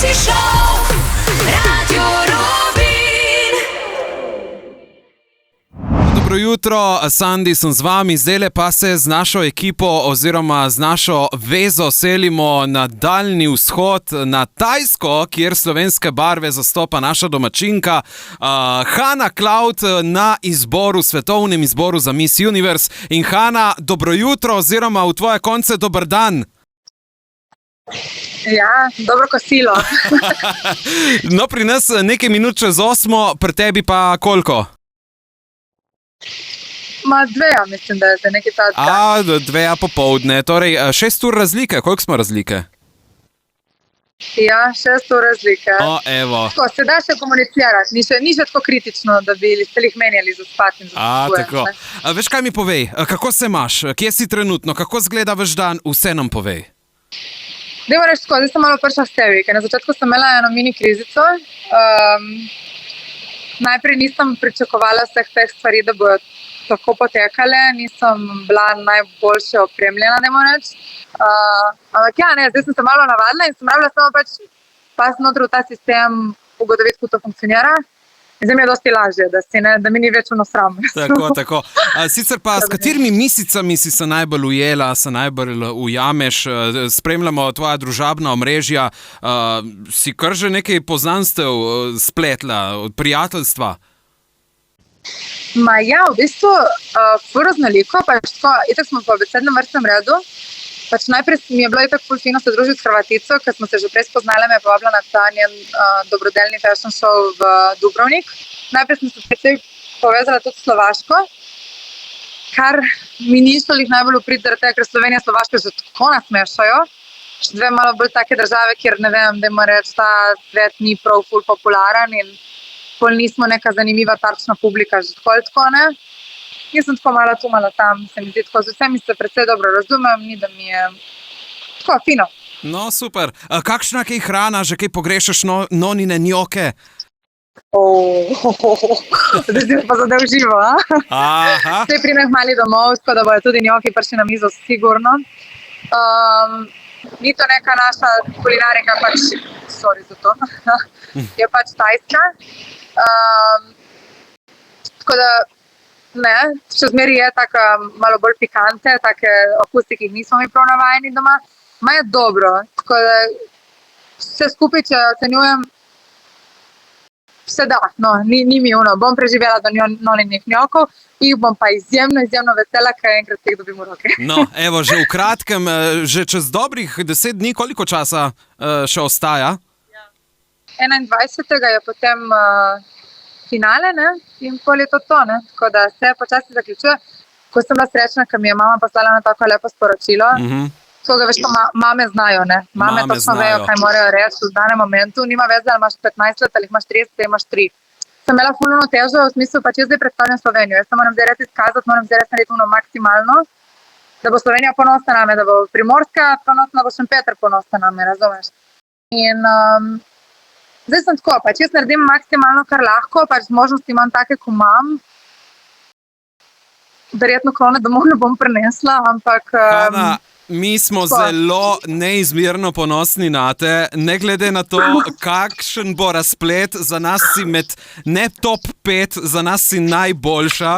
Music Show, Radio Robin. Dobro jutro, Sandi sem z vami, zdajle pa se z našo ekipo oziroma z našo vezo selimo na daljni vzhod, na Tajsko, kjer slovenske barve zastopa naša domačinka Hana Cloud na izboru, svetovnem izboru za Miss Universe. In Hana, dobro jutro oziroma v tvoje konce dober dan. Ja, dobro kosilo. No, pri nas nekaj minut čez 8, pri tebi pa koliko? Dveja, mislim, da je za nekaj tazga. 2 popoldne, torej 6 ur razlike, koliko smo razlike? Ja, 6 ur razlike. Evo. Tako, se da še komunicirati, ni še tako kritično, da bi ste jih menjali za spat in za spojen. Tako. Veš, kaj mi povej, kako se imaš, kje si trenutno, kako zgleda vaš dan, vse nam povej. Dajmo reči tako, zdaj sem malo prišla v sebi, ker na začetku sem imela eno mini krizico. Najprej nisem pričakovala vseh teh stvari, da bodo tako potekale, nisem bila najboljše opremljena, dajmo reči. Ampak ja, zdaj sem se malo navadila in sem rabila samo pas notri v ta sistem, ugotoviti, kako to funkcionira. In zdaj mi je dosti lažje, da mi ni več sram. Tako. Sicer pa, s katerimi misicami si se najbolj ujela, se najbolj ujameš, spremljamo tvoja družabna omrežja, si kar že nekaj poznanstev spletla, od prijateljstva? Ja, v bistvu, ful raznoliko, itak smo po abecednem vrstnem redu. Najprej mi je bilo itak ful fino se družiti s Hrvatico, ker smo se že prej spoznali, me je povabila na ta njen dobrodelni fashion show v Dubrovnik. Najprej smo se precej povezala tudi s Slovaško, kar mi ni šlo najbolj v prid, ker Slovenija in Slovaška že tako nasmešajo. Še dve malo bolj take države, kjer ne vem, da ima reči, ta svet ni prav ful popularen in pol nismo neka zanimiva tarčna publika, že tako ne. Nisem tako malo tu, malo tam, se mi zdi tako, z vsemi se precej dobro razumem, ni da mi je tako fino. No, super. Kakšna kaj hrana, že kaj pogrešaš nonine njoke? Zdaj si pa zadev živo, Aha. Zdaj pridem mali domov, tako da bojo tudi njoki prišli na mizo, sigurno. Ni to neka naša kulinarika, sorry za to, je tajska. Tako da ne, še zmeri je taka malo bolj pikante, take okusi, ki jih nismo mi prav navajeni doma. Je dobro, tako da vse skupaj, če ocenjujem, se da, ni mi bom preživela do noninih njokov, jih bom pa izjemno vesela, kaj enkrat teh dobim v roke. No, evo, že v kratkem, že čez dobrih 10 dni, koliko časa še ostaja? 21. je potem finale, ne? In pol je to, ne? Tako da se počasi zaključuje. Ko sem bila srečna, ker mi je mama poslala na tako lepo sporočilo, tako da veš, to mame znajo, ne? Mame točno vejo, kaj morajo reči v danem momentu. Nima veze, ali imaš 15 let, ali imaš 30, ali imaš 3. Sem imela fulno težo, v smislu, jaz zdaj predstavljam Slovenijo. Jaz se moram zdaj res izkazati, moram zdaj res narediti maksimalno, da bo Slovenija ponosna name, da bo Primorska ponosna, da bo Šempeter ponosna name, razumeš? In zdaj sem tako, jaz naredim maksimalno, kar lahko, z možnosti imam take, ko imam. Verjetno krone domov ne bom prenesla, ampak Hana, mi smo zelo neizmerno ponosni na te, ne glede na to, kakšen bo razplet, za nas si med ne top 5, za nas si najboljša.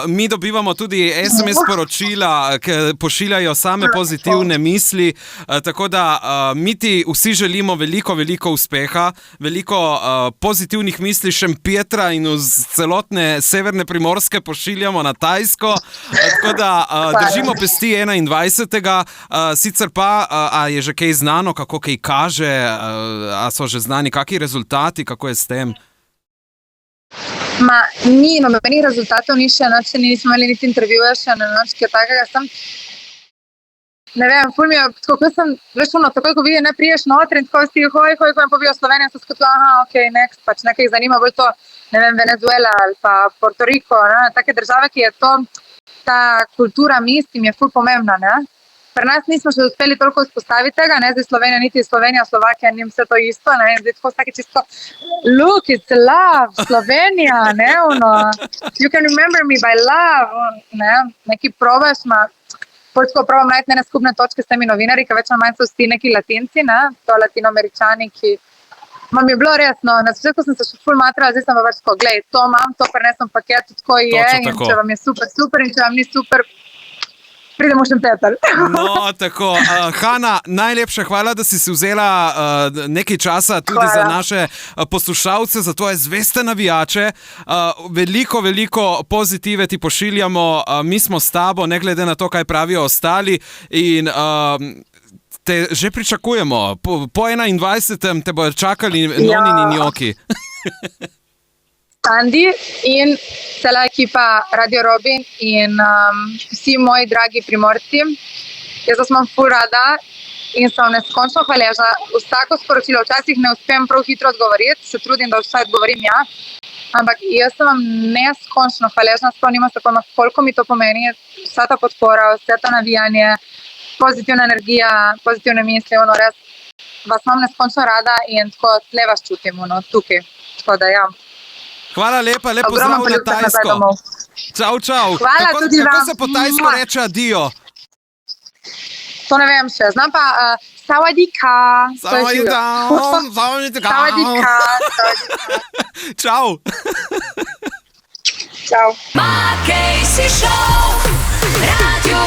Mi dobivamo tudi SMS sporočila, ki pošiljajo same pozitivne misli, tako da mi ti vsi želimo veliko uspeha, veliko pozitivnih misli Šempietra in z celotne severne Primorske pošiljamo na Tajsko, tako da držimo pesti 21. Sicer pa, a je že kaj znano, kako kaj kaže, a so že znani kakšni rezultati, kako je s tem? Ni nobenih rezultatov, ni še noč, nismo imeli niti intervjuja še na noč, ki je takega sem. Ne vem, ful mi je, tako sem, veš, tako ko vidim, ne priješ noter in tako si hoj, in povijo Slovenija, so skotila, ok, next, nekaj zanima bolj to, ne vem, Venezuela ali pa Puerto Rico, take države, ki je to, ta kultura mislim je ful pomembna, ne. Pri nas nismo še uspeli toliko izpostaviti tega, ne, zdaj Slovenija, niti Slovenija, Slovakija, njim vse to isto, ne, zdaj tako vsake čisto, look, it's love, Slovenija, ne, you can remember me by love, ne, neki probaš, Poljsko pravim najti neke skupne točke s temi novinarji, ki več ali manj so vsi neki latinci, ne? To latinoameričani, ki vam je bilo res, no, na začetku sem se še ful matrala, zdaj sem pa več tako, glej, to imam, to prenesem paket, tako je, Točno in tako. če vam je super, super, in če vam ni super, pridemo še teter. No, tako. Hana, najlepša hvala, da si vzela nekaj časa tudi Hvala. za naše poslušalce, za tvoje zveste navijače. Veliko, veliko pozitive ti pošiljamo, mi smo s tabo, ne glede na to, kaj pravijo ostali. In te že pričakujemo. Po 21. te bodo čakali nonini njoki. Andi in cela ekipa Radio Robin in vsi moji dragi primorci. Jaz vas imam ful rada in sem neskončno hvaležna. Vsako sporočilo, včasih ne uspem prav hitro odgovoriti, se trudim, da vsaj odgovorim ja. Ampak jaz sem vam neskončno hvaležna, sploh nima se pojma, koliko mi to pomeni, vsa ta podpora, vse to navijanje, pozitivna energija, pozitivne misli, ono res vas imam neskončno rada in tako tle vas čutim, ono, tukaj. Tako da ja. Hvala lepa, lepo Ogromno zdrav na poljubcev nazaj Tajsko. domov. Čau, čau. Hvala tudi kako vam. se po tajsko Mua. reče adijo? To ne vem še, znam pa sawadika. To je živjo. Sawadika. Sawadika. Čau. Ciao. Marquez Show, Radio